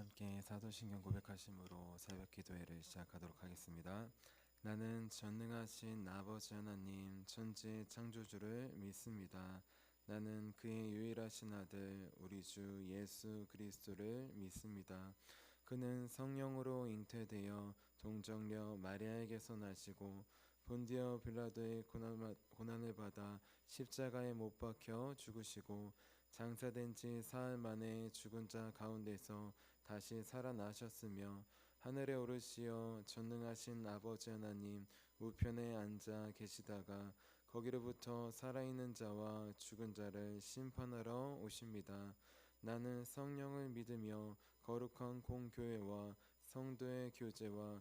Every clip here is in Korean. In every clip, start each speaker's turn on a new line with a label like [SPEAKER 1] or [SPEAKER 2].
[SPEAKER 1] 함께 사도신경 고백하심으로 새벽 기도회를 시작하도록 하겠습니다. 나는 전능하신 아버지 하나님 천지 창조주를 믿습니다. 나는 그의 유일하신 아들 우리 주 예수 그리스도를 믿습니다. 그는 성령으로 잉태되어 동정녀 마리아에게서 나시고 본디오 빌라도의 고난을 받아 십자가에 못 박혀 죽으시고 장사된 지 사흘 만에 죽은 자 가운데서 다시 살아나셨으며 하늘에 오르시어 전능하신 아버지 하나님 우편에 앉아 계시다가 거기로부터 살아있는 자와 죽은 자를 심판하러 오십니다. 나는 성령을 믿으며 거룩한 공교회와 성도의 교제와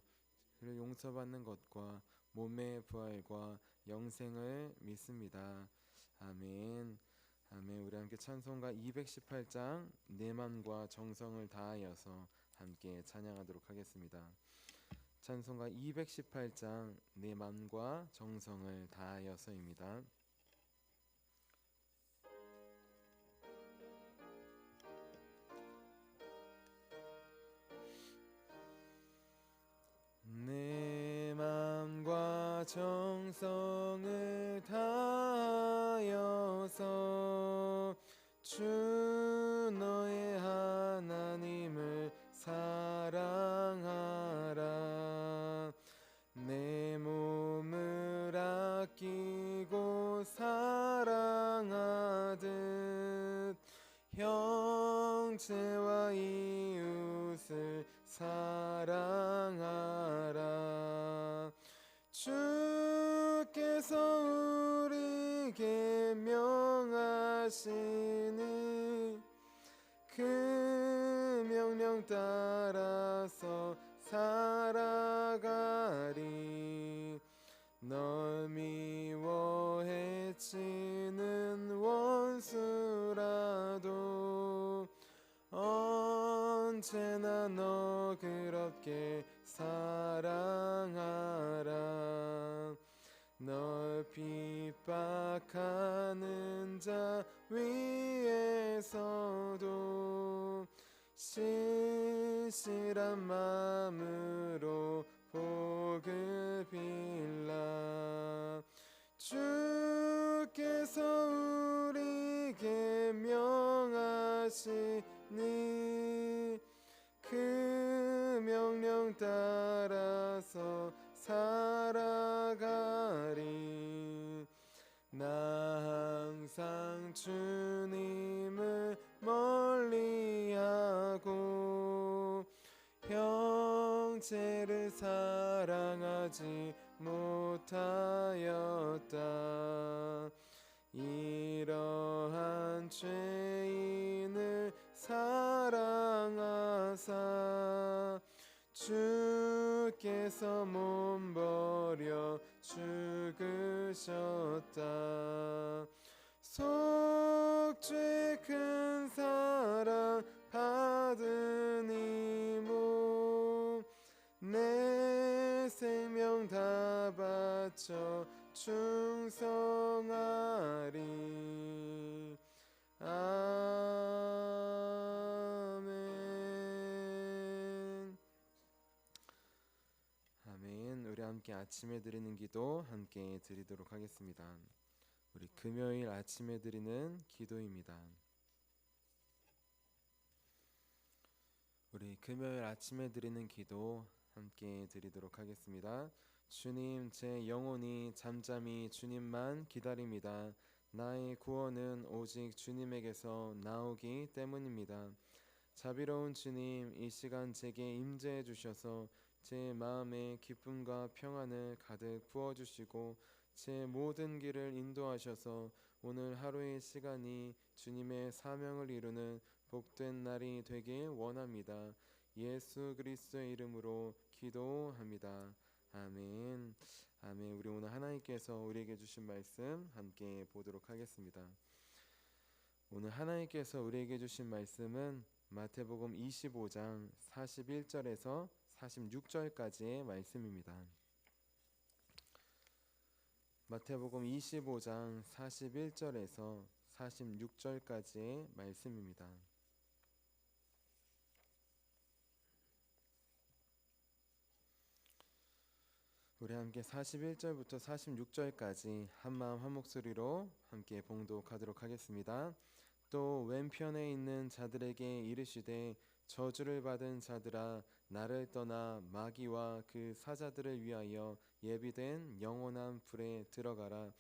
[SPEAKER 1] 그를 용서받는 것과 몸의 부활과 영생을 믿습니다. 아멘. 아멘. 우리 함께 찬송가 218장 내 맘과 정성을 다하여서 함께 찬양하도록 하겠습니다. 찬송가 218장 내 맘과 정성을 다하여서입니다. 내 맘과 정성을 다하여서 주 너의 하나님을 사랑하라. 내 몸을 아끼고 사랑하듯 형제와 이웃을 사랑하라. 주께서 우리에게 명하시니 그 명령 따라서 살아가리. 널 미워해 치는 원수라도 언제나 너그럽게 사랑하라. 널 핍박하는 자 위에서도 신실한 마음으로 복을 빌라. 주께서 우리에게 명하시니 그 명령 따라서 살아가리. 나 항상 주님을 멀리하고 형제를 사랑하지 못하였다. 이러한 죄인을 사랑하사 주께서 몸버려 죽으셨다. 속죄 큰 사랑 받은 이모 내 생명 다 바쳐 충성하리. 아멘. 아멘. 우리 함께 아침에 드리는 기도 함께 드리도록 하겠습니다. 우리 금요일 아침에 드리는 기도입니다. 우리 금요일 아침에 드리는 기도 함께 드리도록 하겠습니다. 주님, 제 영혼이 잠잠히 주님만 기다립니다. 나의 구원은 오직 주님에게서 나오기 때문입니다. 자비로운 주님, 이 시간 제게 임재해 주셔서 제 마음에 기쁨과 평안을 가득 부어주시고 제 모든 길을 인도하셔서 오늘 하루의 시간이 주님의 사명을 이루는 복된 날이 되길 원합니다. 예수 그리스도의 이름으로 기도합니다. 아멘. 아멘. 우리 오늘 하나님께서 우리에게 주신 말씀 함께 보도록 하겠습니다. 오늘 하나님께서 우리에게 주신 말씀은 마태복음 25장 41절에서 46절까지의 말씀입니다. 마태복음 25장 41절에서 46절까지의 말씀입니다. 우리 함께 41절부터 46절까지 한마음 한 목소리로 함께 봉독하도록 하겠습니다. 또 왼편에 있는 자들에게 이르시되 저주를 받은 자들아 나를 떠나 마귀와 그 사자들을 위하여 예비된 영원한 불에 들어가라.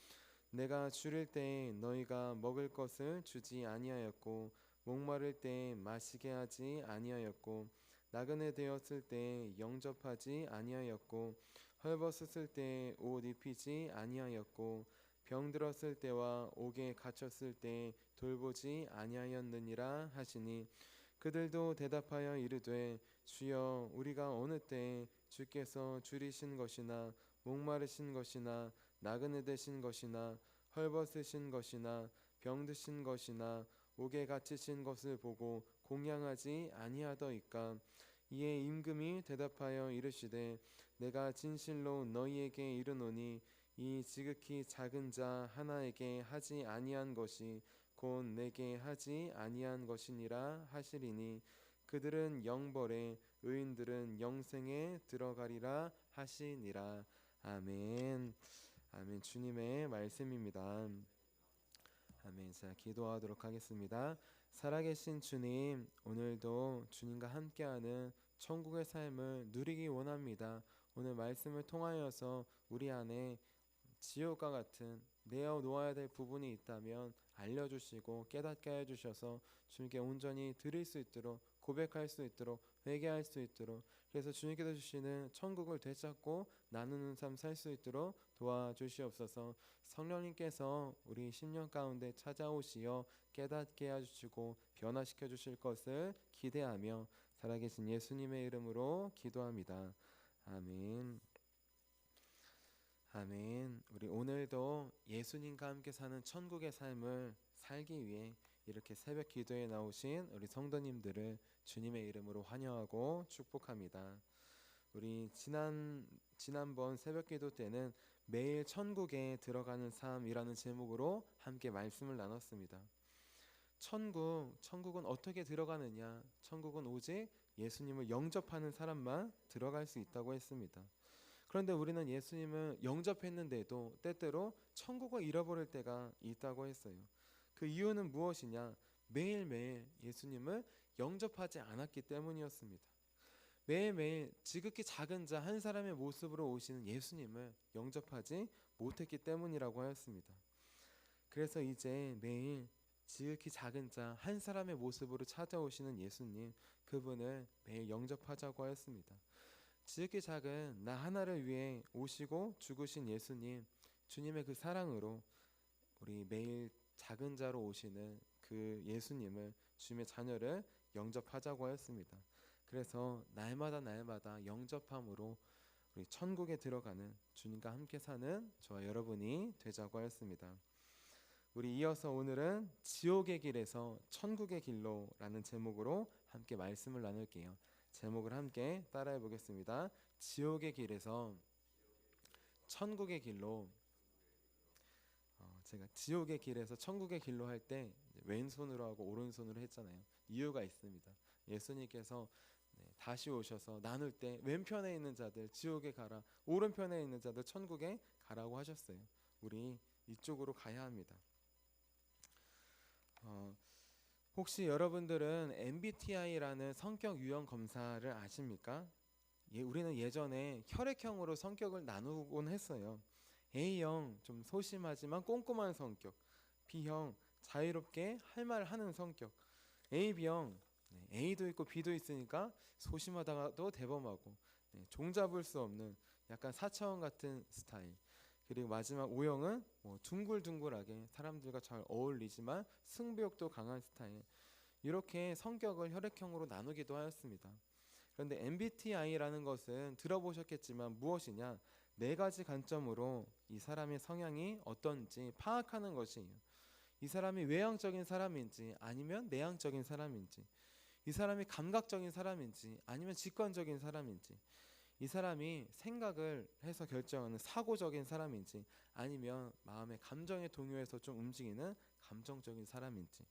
[SPEAKER 1] 내가 줄일 때에 너희가 먹을 것을 주지 아니하였고 목마를 때에 마시게 하지 아니하였고 나그네 되었을 때에 영접하지 아니하였고 헐벗었을 때에 옷 입히지 아니하였고 병들었을 때와 옥에 갇혔을 때에 돌보지 아니하였느니라 하시니 그들도 대답하여 이르되 주여 우리가 어느 때에 주께서 줄이신 것이나 목마르신 것이나 나그네 되신 것이나 헐벗으신 것이나 병드신 것이나 옥에 갇히신 것을 보고 공양하지 아니하더이까. 이에 임금이 대답하여 이르시되 내가 진실로 너희에게 이르노니 이 지극히 작은 자 하나에게 하지 아니한 것이 곧 내게 하지 아니한 것이니라 하시리니 그들은 영벌에 의인들은 영생에 들어가리라 하시니라. 아멘. 아멘. 주님의 말씀입니다. 아멘. 자, 기도하도록 하겠습니다. 살아계신 주님, 오늘도 주님과 함께하는 천국의 삶을 누리기 원합니다. 오늘 말씀을 통하여서 우리 안에 지옥과 같은 내어 놓아야 될 부분이 있다면 알려주시고 깨닫게 해주셔서 주님께 온전히 드릴 수 있도록, 고백할 수 있도록, 회개할 수 있도록, 그래서 주님께서 주시는 천국을 되찾고 나누는 삶 살 수 있도록 도와주시옵소서. 성령님께서 우리 심령 가운데 찾아오시어 깨닫게 해주시고 변화시켜 주실 것을 기대하며 살아계신 예수님의 이름으로 기도합니다. 아멘. 아멘. 우리 오늘도 예수님과 함께 사는 천국의 삶을 살기 위해 이렇게 새벽 기도에 나오신 우리 성도님들을 주님의 이름으로 환영하고 축복합니다. 우리 지난번 새벽 기도 때는 매일 천국에 들어가는 삶이라는 제목으로 함께 말씀을 나눴습니다. 천국은 어떻게 들어가느냐? 천국은 오직 예수님을 영접하는 사람만 들어갈 수 있다고 했습니다. 그런데 우리는 예수님을 영접했는데도 때때로 천국을 잃어버릴 때가 있다고 했어요. 그 이유는 무엇이냐? 매일매일 예수님을 영접하지 않았기 때문이었습니다. 매일매일 지극히 작은 자 한 사람의 모습으로 오시는 예수님을 영접하지 못했기 때문이라고 하였습니다. 그래서 이제 매일 지극히 작은 자 한 사람의 모습으로 찾아오시는 예수님, 그분을 매일 영접하자고 하였습니다. 지극히 작은 나 하나를 위해 오시고 죽으신 예수님, 주님의 그 사랑으로 우리 매일 작은 자로 오시는 그 예수님을, 주님의 자녀를 영접하자고 하였습니다. 그래서 날마다 영접함으로 우리 천국에 들어가는 주님과 함께 사는 저와 여러분이 되자고 하였습니다. 우리 이어서 오늘은 지옥의 길에서 천국의 길로라는 제목으로 함께 말씀을 나눌게요. 제목을 함께 따라해 보겠습니다. 지옥의 길에서 천국의 길로. 제가 지옥의 길에서 천국의 길로 할 때 왼손으로 하고 오른손으로 했잖아요. 이유가 있습니다. 예수님께서 다시 오셔서 나눌 때 왼편에 있는 자들 지옥에 가라, 오른편에 있는 자들 천국에 가라고 하셨어요. 우리 이쪽으로 가야 합니다. 혹시 여러분들은 MBTI라는 성격 유형 검사를 아십니까? 우리는 예전에 혈액형으로 성격을 나누곤 했어요. A형 좀 소심하지만 꼼꼼한 성격, B형 자유롭게 할 말 하는 성격, AB형 A도 있고 B도 있으니까 소심하다가도 대범하고 종잡을 수 없는 약간 사차원 같은 스타일. 그리고 마지막 O형은 둥글둥글하게 사람들과 잘 어울리지만 승부욕도 강한 스타일. 이렇게 성격을 혈액형으로 나누기도 하였습니다. 그런데 MBTI라는 것은 들어보셨겠지만 무엇이냐? 4가지 관점으로 이 사람의 성향이 어떤지 파악하는 것이에요. 이 사람이 외향적인 사람인지 아니면 내향적인 사람인지, 이 사람이 감각적인 사람인지 아니면 직관적인 사람인지, 이 사람이 생각을 해서 결정하는 사고적인 사람인지 아니면 마음의 감정에 동요해서 좀 움직이는 감정적인 사람인지,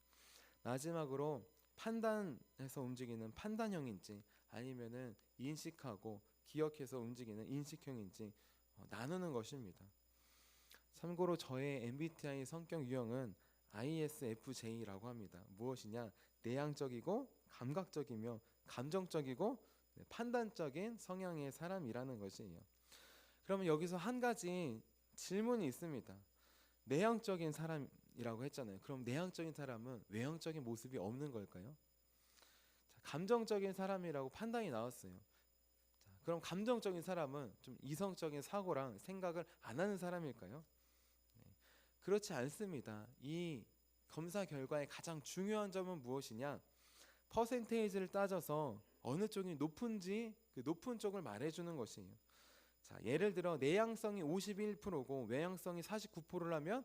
[SPEAKER 1] 마지막으로 판단해서 움직이는 판단형인지 아니면은 인식하고 기억해서 움직이는 인식형인지 나누는 것입니다. 참고로 저의 MBTI 성격 유형은 ISFJ라고 합니다. 무엇이냐? 내향적이고 감각적이며 감정적이고 판단적인 성향의 사람이라는 것이에요. 그러면 여기서 한 가지 질문이 있습니다. 내향적인 사람이라고 했잖아요. 그럼 내향적인 사람은 외향적인 모습이 없는 걸까요? 자, 감정적인 사람이라고 판단이 나왔어요. 자, 그럼 감정적인 사람은 좀 이성적인 사고랑 생각을 안 하는 사람일까요? 그렇지 않습니다. 이 검사 결과의 가장 중요한 점은 무엇이냐? 퍼센테이지를 따져서 어느 쪽이 높은지 그 높은 쪽을 말해주는 것이에요. 자, 예를 들어 내향성이 51%고 외향성이 49%라면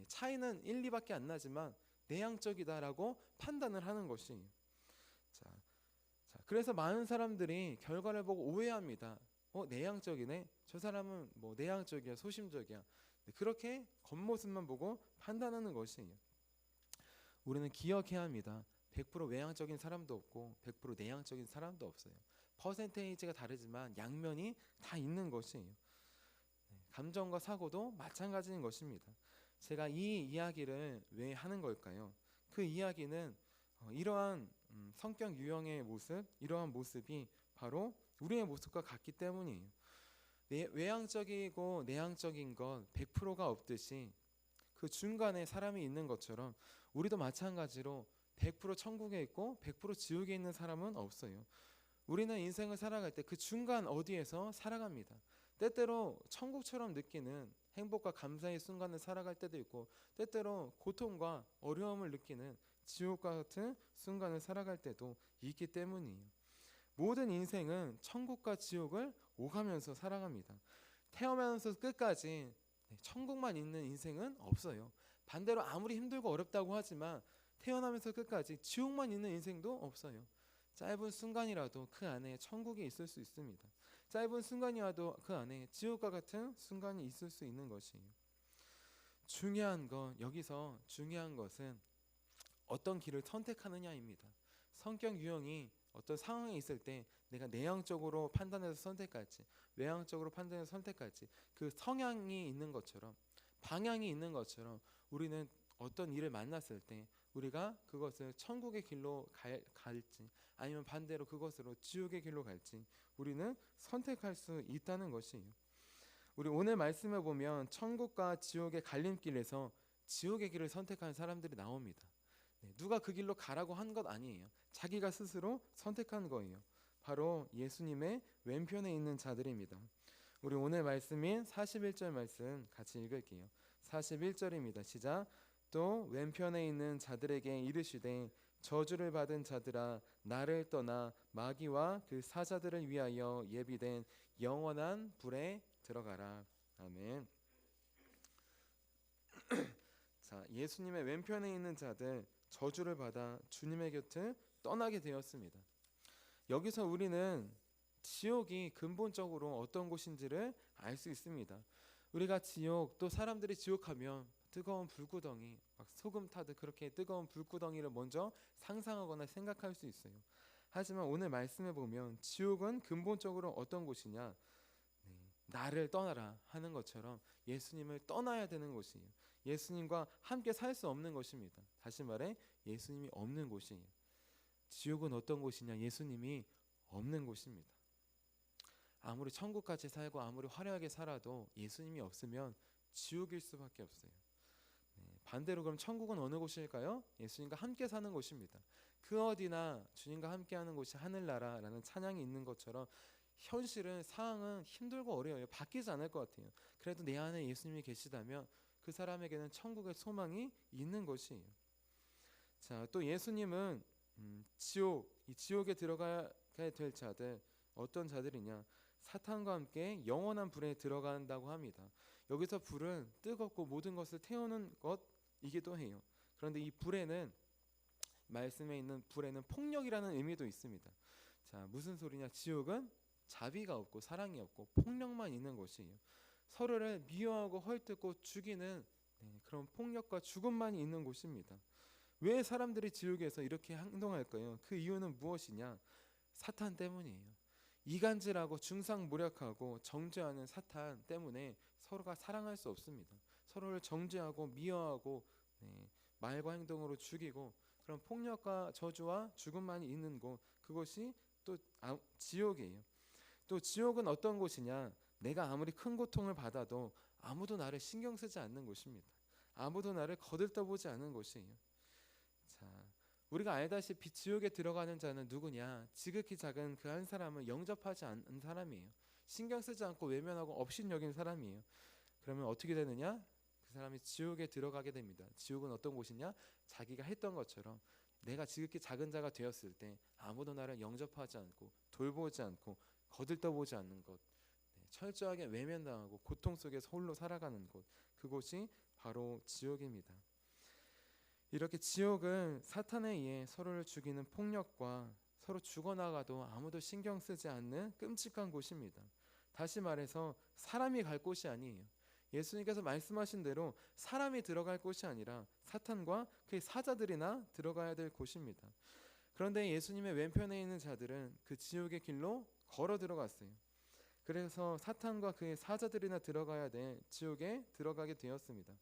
[SPEAKER 1] 차이는 1, 2밖에 안 나지만 내향적이다라고 판단을 하는 것이에요. 자, 그래서 많은 사람들이 결과를 보고 오해합니다. 내향적이네. 저 사람은 뭐 내향적이야, 소심적이야. 그렇게 겉모습만 보고 판단하는 것이에요. 우리는 기억해야 합니다. 100% 외향적인 사람도 없고 100% 내향적인 사람도 없어요. 퍼센테이지가 다르지만 양면이 다 있는 것이에요. 감정과 사고도 마찬가지인 것입니다. 제가 이 이야기를 왜 하는 걸까요? 그 이야기는 이러한 성격 유형의 모습, 이러한 모습이 바로 우리의 모습과 같기 때문이에요. 외향적이고 내향적인 건 100%가 없듯이 그 중간에 사람이 있는 것처럼 우리도 마찬가지로 100% 천국에 있고 100% 지옥에 있는 사람은 없어요. 우리는 인생을 살아갈 때 그 중간 어디에서 살아갑니다. 때때로 천국처럼 느끼는 행복과 감사의 순간을 살아갈 때도 있고 때때로 고통과 어려움을 느끼는 지옥과 같은 순간을 살아갈 때도 있기 때문이에요. 모든 인생은 천국과 지옥을 오가면서 살아갑니다. 태어나면서 끝까지 천국만 있는 인생은 없어요. 반대로 아무리 힘들고 어렵다고 하지만 태어나면서 끝까지 지옥만 있는 인생도 없어요. 짧은 순간이라도 그 안에 천국이 있을 수 있습니다. 짧은 순간이라도 그 안에 지옥과 같은 순간이 있을 수 있는 것이에요. 여기서 중요한 것은 어떤 길을 선택하느냐입니다. 성격 유형이 어떤 상황에 있을 때 내가 내향적으로 판단해서 선택할지 외향적으로 판단해서 선택할지 그 성향이 있는 것처럼 방향이 있는 것처럼 우리는 어떤 일을 만났을 때 우리가 그것을 천국의 길로 갈지 아니면 반대로 그것으로 지옥의 길로 갈지 우리는 선택할 수 있다는 것이에요. 우리 오늘 말씀을 보면 천국과 지옥의 갈림길에서 지옥의 길을 선택한 사람들이 나옵니다. 누가 그 길로 가라고 한 것 아니에요. 자기가 스스로 선택한 거예요. 바로 예수님의 왼편에 있는 자들입니다. 우리 오늘 말씀인 41절 말씀 같이 읽을게요. 41절입니다. 시작. 또 왼편에 있는 자들에게 이르시되 저주를 받은 자들아 나를 떠나 마귀와 그 사자들을 위하여 예비된 영원한 불에 들어가라. 아멘. 자, 예수님의 왼편에 있는 자들 저주를 받아 주님의 곁을 떠나게 되었습니다. 여기서 우리는 지옥이 근본적으로 어떤 곳인지를 알 수 있습니다. 우리가 지옥 또 사람들이 지옥하면 뜨거운 불구덩이 막 소금 타듯 그렇게 뜨거운 불구덩이를 먼저 상상하거나 생각할 수 있어요. 하지만 오늘 말씀에 보면 지옥은 근본적으로 어떤 곳이냐? 나를 떠나라 하는 것처럼 예수님을 떠나야 되는 곳이에요. 예수님과 함께 살 수 없는 것입니다. 다시 말해 예수님이 없는 곳이에요. 지옥은 어떤 곳이냐? 예수님이 없는 곳입니다. 아무리 천국같이 살고 아무리 화려하게 살아도 예수님이 없으면 지옥일 수밖에 없어요. 반대로 그럼 천국은 어느 곳일까요? 예수님과 함께 사는 곳입니다. 그 어디나 주님과 함께하는 곳이 하늘나라라는 찬양이 있는 것처럼 현실은 상황은 힘들고 어려워요. 바뀌지 않을 것 같아요. 그래도 내 안에 예수님이 계시다면 그 사람에게는 천국의 소망이 있는 것이에요. 자, 또 예수님은 이 지옥에 들어가게 될 자들 어떤 자들이냐? 사탄과 함께 영원한 불에 들어간다고 합니다. 여기서 불은 뜨겁고 모든 것을 태우는 것이기도 해요. 그런데 이 불에는 말씀에 있는 불에는 폭력이라는 의미도 있습니다. 자, 무슨 소리냐? 지옥은 자비가 없고 사랑이 없고 폭력만 있는 곳이에요. 서로를 미워하고 헐뜯고 죽이는 그런 폭력과 죽음만 있는 곳입니다. 왜 사람들이 지옥에서 이렇게 행동할까요? 그 이유는 무엇이냐? 사탄 때문이에요. 이간질하고 중상모략하고 정죄하는 사탄 때문에 서로가 사랑할 수 없습니다. 서로를 정죄하고 미워하고 말과 행동으로 죽이고 그런 폭력과 저주와 죽음만이 있는 곳, 그것이 또 지옥이에요. 또 지옥은 어떤 곳이냐? 내가 아무리 큰 고통을 받아도 아무도 나를 신경 쓰지 않는 곳입니다. 아무도 나를 거들떠보지 않는 곳이에요. 자, 우리가 알다시피 지옥에 들어가는 자는 누구냐? 지극히 작은 그 한 사람을 영접하지 않은 사람이에요. 신경 쓰지 않고 외면하고 업신여긴 사람이에요. 그러면 어떻게 되느냐? 그 사람이 지옥에 들어가게 됩니다. 지옥은 어떤 곳이냐? 자기가 했던 것처럼 내가 지극히 작은 자가 되었을 때 아무도 나를 영접하지 않고 돌보지 않고 거들떠보지 않는 것, 철저하게 외면당하고 고통 속에서 홀로 살아가는 곳, 그곳이 바로 지옥입니다. 이렇게 지옥은 사탄에 의해 서로를 죽이는 폭력과 서로 죽어나가도 아무도 신경 쓰지 않는 끔찍한 곳입니다. 다시 말해서 사람이 갈 곳이 아니에요. 예수님께서 말씀하신 대로 사람이 들어갈 곳이 아니라 사탄과 그의 사자들이나 들어가야 될 곳입니다. 그런데 예수님의 왼편에 있는 자들은 그 지옥의 길로 걸어 들어갔어요. 그래서 사탄과 그의 사자들이나 들어가야 될 지옥에 들어가게 되었습니다.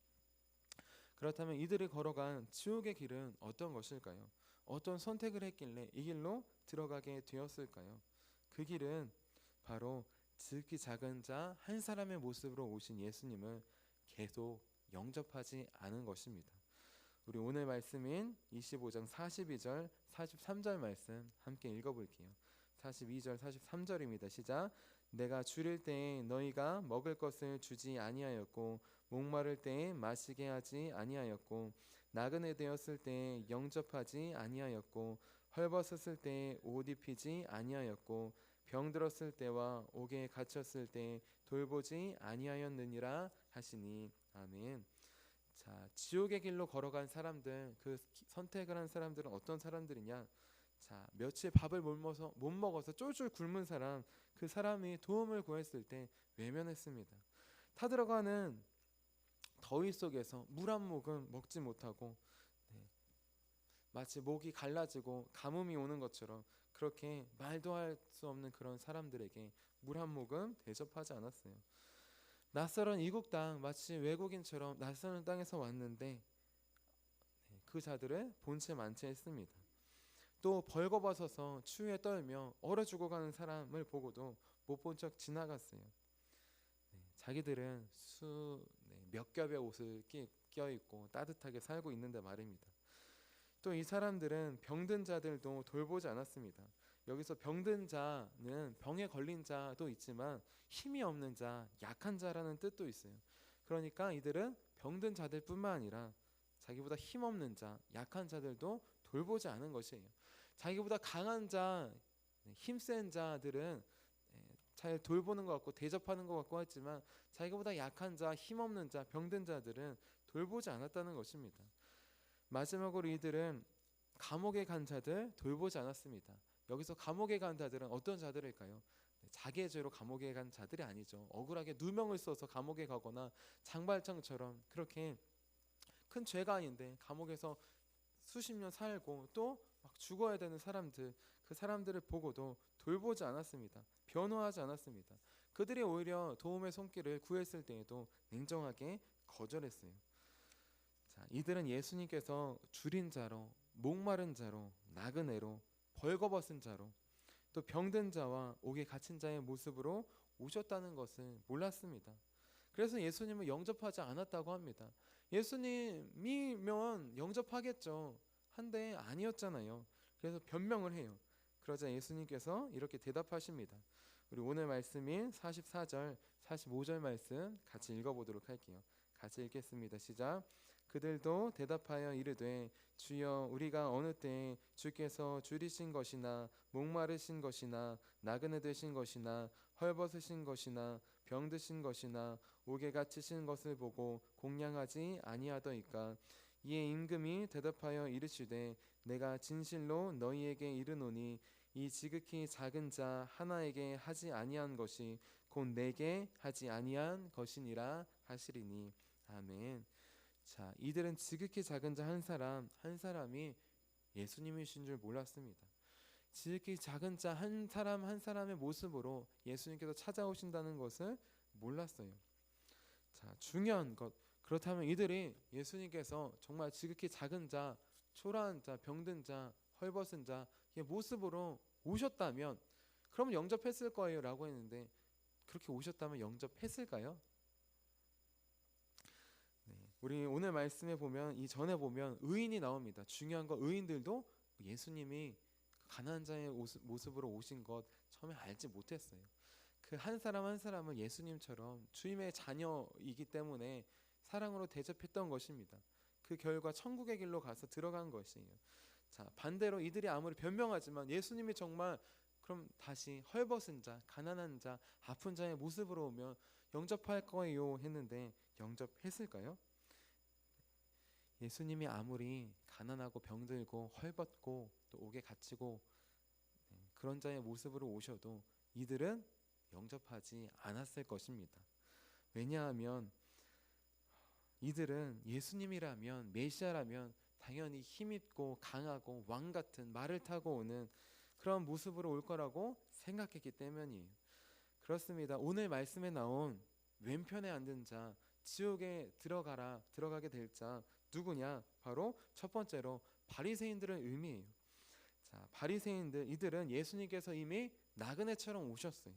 [SPEAKER 1] 그렇다면 이들이 걸어간 지옥의 길은 어떤 것일까요? 어떤 선택을 했길래 이 길로 들어가게 되었을까요? 그 길은 바로 지극히 작은 자 한 사람의 모습으로 오신 예수님을 계속 영접하지 않은 것입니다. 우리 오늘 말씀인 25장 42절 43절 말씀 함께 읽어볼게요. 42절 43절입니다. 시작. 내가 줄일 때에 너희가 먹을 것을 주지 아니하였고 목마를 때에 마시게 하지 아니하였고 나그네 되었을 때에 영접하지 아니하였고 헐벗었을 때에 옷 입히지 아니하였고 병들었을 때와 옥에 갇혔을 때에 돌보지 아니하였느니라 하시니. 아멘. 자, 지옥의 길로 걸어간 사람들, 그 선택을 한 사람들은 어떤 사람들이냐? 자, 며칠 밥을 못 먹어서 쫄쫄 굶은 사람, 그 사람이 도움을 구했을 때 외면했습니다. 타들어가는 더위 속에서 물 한 모금 먹지 못하고 마치 목이 갈라지고 가뭄이 오는 것처럼 그렇게 말도 할 수 없는 그런 사람들에게 물 한 모금 대접하지 않았어요. 낯설은 이국 땅, 마치 외국인처럼 낯선 땅에서 왔는데 그 자들을 본체 만체했습니다. 또 벌거벗어서 추위에 떨며 얼어 죽어가는 사람을 보고도 못 본 척 지나갔어요. 자기들은 몇 겹의 옷을 껴입고 따뜻하게 살고 있는데 말입니다. 또 이 사람들은 병든 자들도 돌보지 않았습니다. 여기서 병든 자는 병에 걸린 자도 있지만 힘이 없는 자, 약한 자라는 뜻도 있어요. 그러니까 이들은 병든 자들뿐만 아니라 자기보다 힘없는 자, 약한 자들도 돌보지 않은 것이에요. 자기보다 강한 자, 힘센 자들은 잘 돌보는 것 같고 대접하는 것 같고 했지만 자기보다 약한 자, 힘없는 자, 병든 자들은 돌보지 않았다는 것입니다. 마지막으로 이들은 감옥에 간 자들 돌보지 않았습니다. 여기서 감옥에 간 자들은 어떤 자들일까요? 자기의 죄로 감옥에 간 자들이 아니죠. 억울하게 누명을 써서 감옥에 가거나 장발장처럼 그렇게 큰 죄가 아닌데 감옥에서 수십 년 살고 또 막 죽어야 되는 사람들, 그 사람들을 보고도 돌보지 않았습니다. 변호하지 않았습니다. 그들이 오히려 도움의 손길을 구했을 때에도 냉정하게 거절했어요. 자, 이들은 예수님께서 줄인 자로, 목마른 자로, 나그네로, 벌거벗은 자로, 또 병든 자와 옥에 갇힌 자의 모습으로 오셨다는 것을 몰랐습니다. 그래서 예수님을 영접하지 않았다고 합니다. 예수님이면 영접하겠죠. 한데 아니었잖아요. 그래서 변명을 해요. 그러자 예수님께서 이렇게 대답하십니다. 우리 오늘 말씀인 44절, 45절 말씀 같이 읽어보도록 할게요. 같이 읽겠습니다. 시작. 그들도 대답하여 이르되 주여 우리가 어느 때에 주께서 줄이신 것이나 목마르신 것이나 나그네 되신 것이나 헐벗으신 것이나 병드신 것이나 옥에 갇히신 것을 보고 공양하지 아니하더이까. 이에 임금이 대답하여 이르시되 내가 진실로 너희에게 이르노니 이 지극히 작은 자 하나에게 하지 아니한 것이 곧 내게 하지 아니한 것이니라 하시리니. 아멘. 자, 이들은 지극히 작은 자 한 사람이 예수님이신 줄 몰랐습니다. 지극히 작은 자 한 사람 한 사람의 모습으로 예수님께서 찾아오신다는 것을 몰랐어요. 자, 중요한 것. 그렇다면 이들이 예수님께서 정말 지극히 작은 자, 초라한 자, 병든 자, 헐벗은 자의 모습으로 오셨다면 그럼 영접했을 거예요 라고 했는데, 그렇게 오셨다면 영접했을까요? 네, 우리 오늘 말씀에 보면, 이 전에 보면 의인이 나옵니다. 중요한 건 의인들도 예수님이 가난한 자의 모습으로 오신 것 처음에 알지 못했어요. 그 한 사람 한 사람을 예수님처럼 주님의 자녀이기 때문에 사랑으로 대접했던 것입니다. 그 결과 천국의 길로 가서 들어간 것이에요. 자, 반대로 이들이 아무리 변명하지만 예수님이 정말 그럼 다시 헐벗은 자, 가난한 자, 아픈 자의 모습으로 오면 영접할 거예요 했는데 영접했을까요? 예수님이 아무리 가난하고 병들고 헐벗고 또 옥에 갇히고 그런 자의 모습으로 오셔도 이들은 영접하지 않았을 것입니다. 왜냐하면 이들은 예수님이라면, 메시아라면 당연히 힘있고 강하고 왕 같은 말을 타고 오는 그런 모습으로 올 거라고 생각했기 때문이에요. 그렇습니다. 오늘 말씀에 나온 왼편에 앉은 자, 지옥에 들어가게 될 자 누구냐? 바로 첫 번째로 바리새인들을 의미해요. 자, 바리새인들, 이들은 예수님께서 이미 나그네처럼 오셨어요.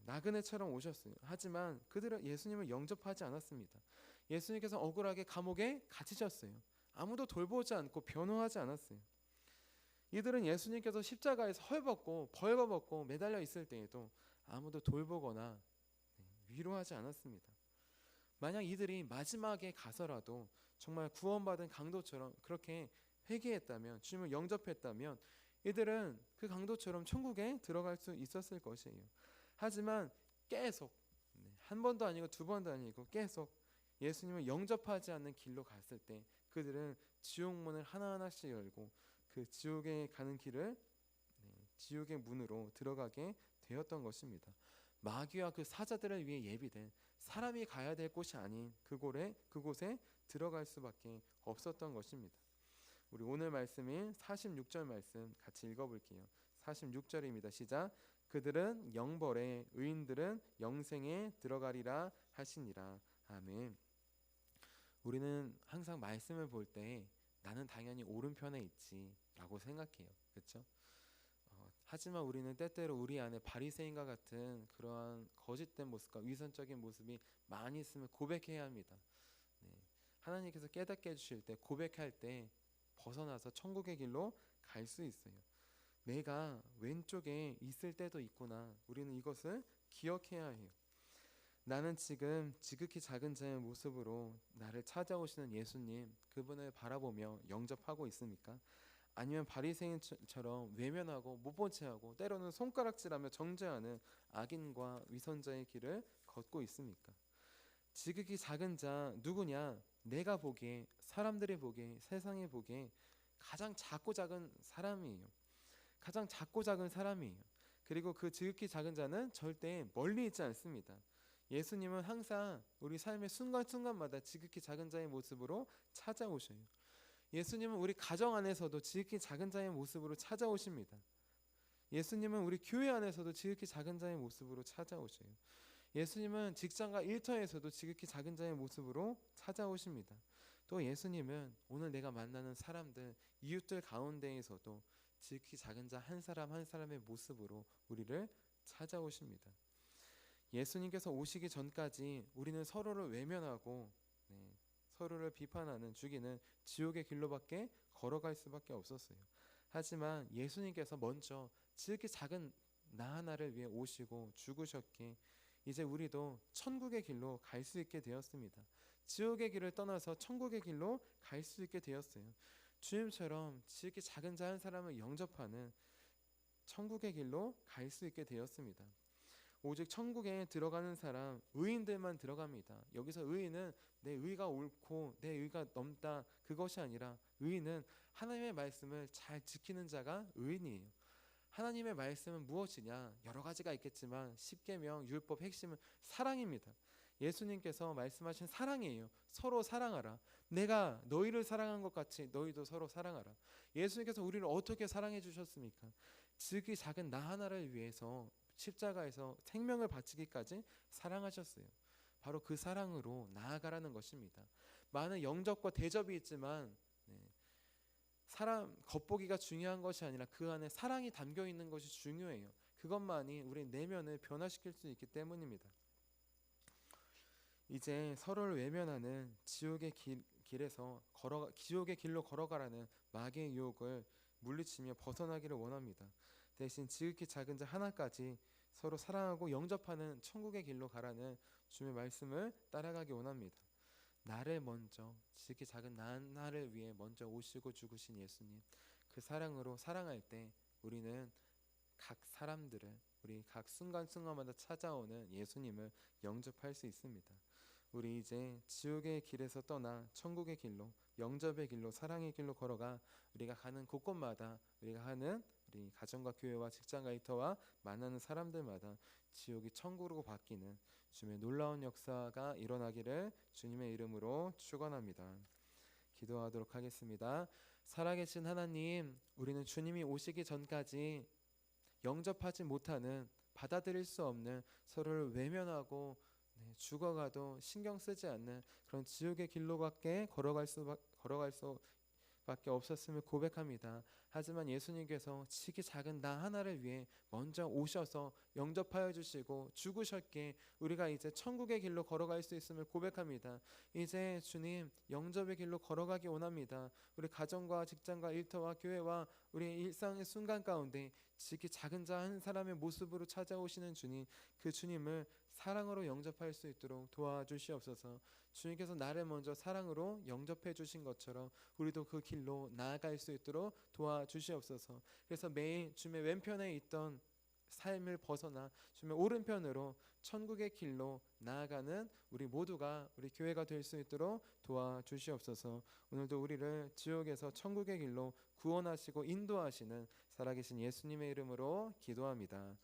[SPEAKER 1] 나그네처럼 오셨어요. 하지만 그들은 예수님을 영접하지 않았습니다. 예수님께서 억울하게 감옥에 갇히셨어요. 아무도 돌보지 않고 변호하지 않았어요. 이들은 예수님께서 십자가에서 헐벗고 벌거벗고 매달려 있을 때에도 아무도 돌보거나 위로하지 않았습니다. 만약 이들이 마지막에 가서라도 정말 구원받은 강도처럼 그렇게 회개했다면, 주님을 영접했다면 이들은 그 강도처럼 천국에 들어갈 수 있었을 것이에요. 하지만 계속 한 번도 아니고 두 번도 아니고 계속 예수님을 영접하지 않는 길로 갔을 때 그들은 지옥문을 하나하나씩 열고 그 지옥에 가는 길을 지옥의 문으로 들어가게 되었던 것입니다. 마귀와 그 사자들을 위해 예비된 사람이 가야 될 곳이 아닌 그곳에 들어갈 수밖에 없었던 것입니다. 우리 오늘 말씀인 46절 말씀 같이 읽어볼게요. 46절입니다. 시작. 그들은 영벌에 의인들은 영생에 들어가리라 하시니라. 아멘. 우리는 항상 말씀을 볼 때 나는 당연히 오른편에 있지 라고 생각해요. 그렇죠? 하지만 우리는 때때로 우리 안에 바리새인과 같은 그러한 거짓된 모습과 위선적인 모습이 많이 있음을 고백해야 합니다. 네. 하나님께서 깨닫게 해주실 때, 고백할 때 벗어나서 천국의 길로 갈 수 있어요. 내가 왼쪽에 있을 때도 있구나. 우리는 이것을 기억해야 해요. 나는 지금 지극히 작은 자의 모습으로 나를 찾아오시는 예수님, 그분을 바라보며 영접하고 있습니까? 아니면 바리새인처럼 외면하고 못 본 채하고 때로는 손가락질하며 정죄하는 악인과 위선자의 길을 걷고 있습니까? 지극히 작은 자 누구냐? 내가 보기에, 사람들이 보기에, 세상이 보기에 가장 작고 작은 사람이에요. 가장 작고 작은 사람이에요. 그리고 그 지극히 작은 자는 절대 멀리 있지 않습니다. 예수님은 항상 우리 삶의 순간순간마다 지극히 작은 자의 모습으로 찾아오셔요. 예수님은 우리 가정 안에서도 지극히 작은 자의 모습으로 찾아오십니다. 예수님은 우리 교회 안에서도 지극히 작은 자의 모습으로 찾아오셔요. 예수님은 직장과 일터에서도 지극히 작은 자의 모습으로 찾아오십니다. 또 예수님은 오늘 내가 만나는 사람들, 이웃들 가운데에서도 지극히 작은 자 한 사람 한 사람의 모습으로 우리를 찾아오십니다. 예수님께서 오시기 전까지 우리는 서로를 외면하고 서로를 비판하는, 죽이는 지옥의 길로밖에 걸어갈 수밖에 없었어요. 하지만 예수님께서 먼저 지극히 작은 나 하나를 위해 오시고 죽으셨기에 이제 우리도 천국의 길로 갈 수 있게 되었습니다. 지옥의 길을 떠나서 천국의 길로 갈 수 있게 되었어요. 주님처럼 지극히 작은 자 한 사람을 영접하는 천국의 길로 갈 수 있게 되었습니다. 오직 천국에 들어가는 사람, 의인들만 들어갑니다. 여기서 의인은 내 의가 옳고 내 의가 넘다 그것이 아니라 의인은 하나님의 말씀을 잘 지키는 자가 의인이에요. 하나님의 말씀은 무엇이냐? 여러 가지가 있겠지만 십계명, 율법 핵심은 사랑입니다. 예수님께서 말씀하신 사랑이에요. 서로 사랑하라. 내가 너희를 사랑한 것 같이 너희도 서로 사랑하라. 예수님께서 우리를 어떻게 사랑해 주셨습니까? 지극히 작은 나 하나를 위해서 십자가에서 생명을 바치기까지 사랑하셨어요. 바로 그 사랑으로 나아가라는 것입니다. 많은 영접과 대접이 있지만 사람 겉보기가 중요한 것이 아니라 그 안에 사랑이 담겨 있는 것이 중요해요. 그것만이 우리 내면을 변화시킬 수 있기 때문입니다. 이제 서로를 외면하는 지옥의 길로 걸어가라는 마귀의 유혹을 물리치며 벗어나기를 원합니다. 대신 지극히 작은 자 하나까지 서로 사랑하고 영접하는 천국의 길로 가라는 주님의 말씀을 따라가기 원합니다. 나를 먼저 지극히 작은 나를 위해 먼저 오시고 죽으신 예수님, 그 사랑으로 사랑할 때 우리는 각 사람들을 우리 각 순간순간마다 찾아오는 예수님을 영접할 수 있습니다. 우리 이제 지옥의 길에서 떠나 천국의 길로, 영접의 길로, 사랑의 길로 걸어가 우리가 가는 곳곳마다 우리가 하는 우리 가정과 교회와 직장과 일터와 만나는 사람들마다 지옥이 천국으로 바뀌는 주님의 놀라운 역사가 일어나기를 주님의 이름으로 축원합니다. 기도하도록 하겠습니다. 살아계신 하나님, 우리는 주님이 오시기 전까지 영접하지 못하는, 받아들일 수 없는, 서로를 외면하고 죽어가도 신경 쓰지 않는 그런 지옥의 길로밖에 걸어갈 수밖에 없었음을 고백합니다. 하지만 예수님께서 지극히 작은 나 하나를 위해 먼저 오셔서 영접하여 주시고 죽으셨기에 우리가 이제 천국의 길로 걸어갈 수 있음을 고백합니다. 이제 주님, 영접의 길로 걸어가기 원합니다. 우리 가정과 직장과 일터와 교회와 우리 일상의 순간 가운데 지극히 작은 자 한 사람의 모습으로 찾아오시는 주님, 그 주님을 사랑으로 영접할 수 있도록 도와주시옵소서. 주님께서 나를 먼저 사랑으로 영접해 주신 것처럼 우리도 그 길로 나아갈 수 있도록 도와주시옵소서. 그래서 매일 주님의 왼편에 있던 삶을 벗어나 주님의 오른편으로 천국의 길로 나아가는 우리 모두가, 우리 교회가 될 수 있도록 도와주시옵소서. 오늘도 우리를 지옥에서 천국의 길로 구원하시고 인도하시는 살아계신 예수님의 이름으로 기도합니다.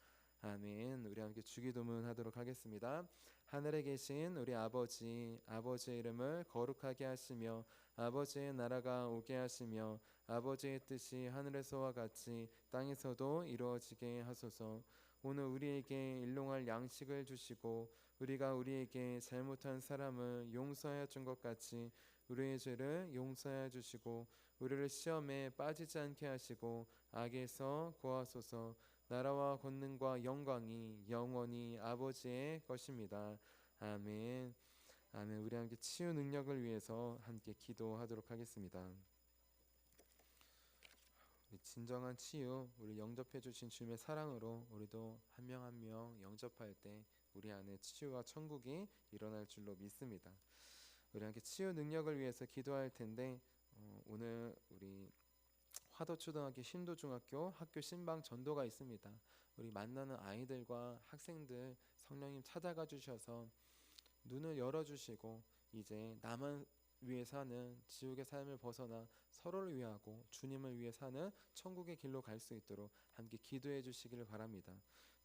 [SPEAKER 1] 아멘. 우리 함께 주기도문 하도록 하겠습니다. 하늘에 계신 우리 아버지, 아버지의 이름을 거룩하게 하시며 아버지의 나라가 오게 하시며 아버지의 뜻이 하늘에서와 같이 땅에서도 이루어지게 하소서. 오늘 우리에게 일용할 양식을 주시고 우리가 우리에게 잘못한 사람을 용서하여 준 것 같이 우리의 죄를 용서하여 주시고 우리를 시험에 빠지지 않게 하시고 악에서 구하소서. 나라와 권능과 영광이 영원히 아버지의 것입니다. 아멘. 아멘. 우리 함께 치유 능력을 위해서 함께 기도하도록 하겠습니다. 진정한 치유, 우리 영접해 주신 주님의 사랑으로 우리도 한 명 한 명 영접할 때 우리 안에 치유와 천국이 일어날 줄로 믿습니다. 우리 함께 치유 능력을 위해서 기도할 텐데 오늘 우리 화도초등학교, 신도중학교 학교 신방 전도가 있습니다. 우리 만나는 아이들과 학생들 성령님 찾아가 주셔서 눈을 열어주시고 이제 나만 위해 사는 지옥의 삶을 벗어나 서로를 위하고 주님을 위해 사는 천국의 길로 갈 수 있도록 함께 기도해 주시기를 바랍니다.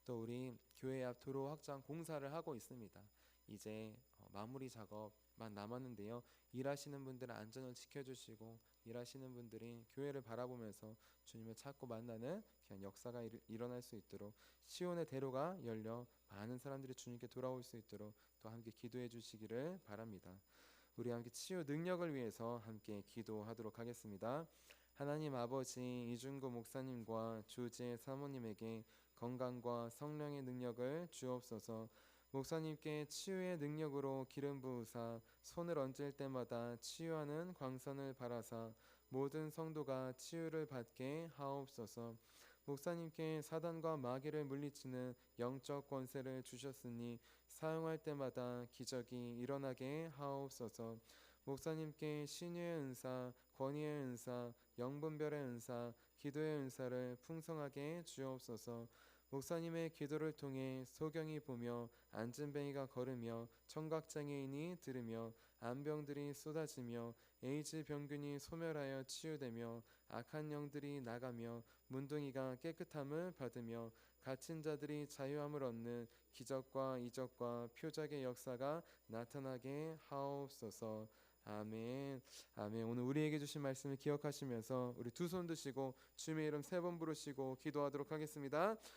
[SPEAKER 1] 또 우리 교회 앞 도로 확장 공사를 하고 있습니다. 이제 마무리 작업만 남았는데요. 일하시는 분들의 안전을 지켜주시고 일하시는 분들이 교회를 바라보면서 주님을 찾고 만나는 귀한 역사가 일어날 수 있도록 시온의 대로가 열려 많은 사람들이 주님께 돌아올 수 있도록 또 함께 기도해 주시기를 바랍니다. 우리 함께 치유 능력을 위해서 함께 기도하도록 하겠습니다. 하나님 아버지, 이준구 목사님과 주지혜 사모님에게 건강과 성령의 능력을 주옵소서. 목사님께 치유의 능력으로 기름 부으사 손을 얹을 때마다 치유하는 광선을 바라사 모든 성도가 치유를 받게 하옵소서. 목사님께 사단과 마귀를 물리치는 영적 권세를 주셨으니 사용할 때마다 기적이 일어나게 하옵소서. 목사님께 신유의 은사, 권위의 은사, 영분별의 은사, 기도의 은사를 풍성하게 주옵소서. 목사님의 기도를 통해 소경이 보며 안진뱅이가 걸으며 청각장애인이 들으며 암병들이 쏟아지며 에이즈 병균이 소멸하여 치유되며 악한 영들이 나가며 문둥이가 깨끗함을 받으며 갇힌 자들이 자유함을 얻는 기적과 이적과 표적의 역사가 나타나게 하옵소서. 아멘. 아멘. 오늘 우리에게 주신 말씀을 기억하시면서 우리 두 손 드시고 주님의 이름 세 번 부르시고 기도하도록 하겠습니다.